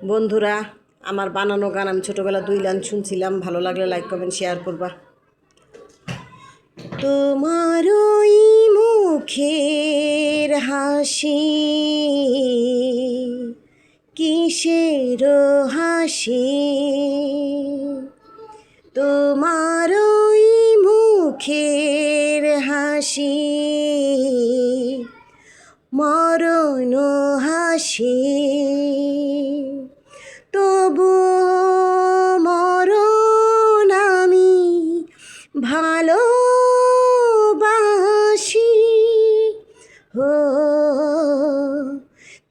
বন্ধুরা, আমার বানানো গান আমি ছোটোবেলা 2 লাইন শুনছিলাম, ভালো লাগলে লাইক কমেন্ট শেয়ার করবা। তোমার ওই মুখের হাসি কিসের হাসি, তোমার ওই মুখের হাসি মরণ হাসি, তবু মরণ আমি ভালোবাসি। ও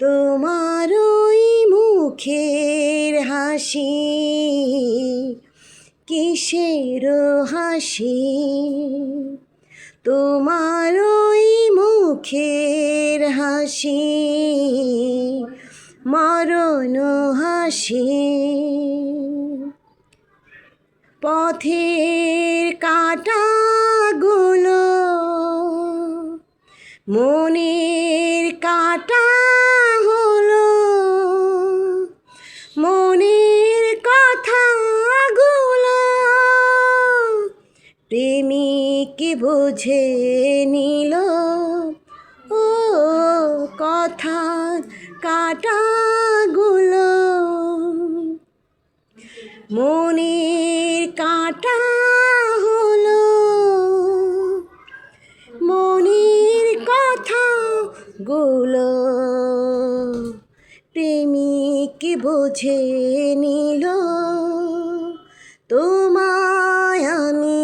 তোমার ওই মুখের হাসি কিসের হাসি, তোমার ওই মুখের হাসি মরণ হাসি। পথের কাঁটাগুলো মনের কাঁটা হলো, মনের কথাগুলো প্রেমিক বুঝে নিল। ও কথার কাঁটাগুলো মনের কাঁটা হলো, মনের কথাগুলো প্রেমিক বুঝে নিল। তোমায় আমি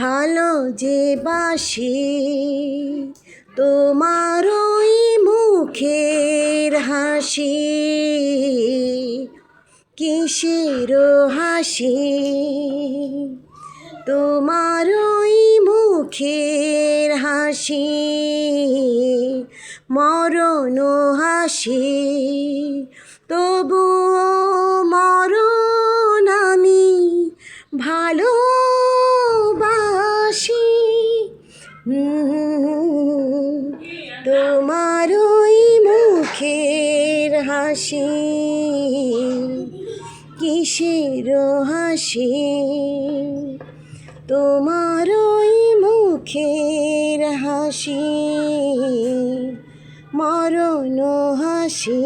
ভালো যে বাসি, তোমার ওই মুখের হাসি কিসের হাসি, তোমার ওই মুখের হাসি মরণ হাসি, তবু মরণ আমি ভালোবাসি। তোমার ওই মুখের হাসি কিসের হাসি, তোমার ওই মুখের হাসি মরণ হাসি।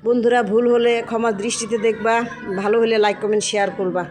বন্ধুরা, ভুল হলে ক্ষমা দৃষ্টিতে দেখবা, ভালো হলে লাইক কমেন্ট শেয়ার করবা।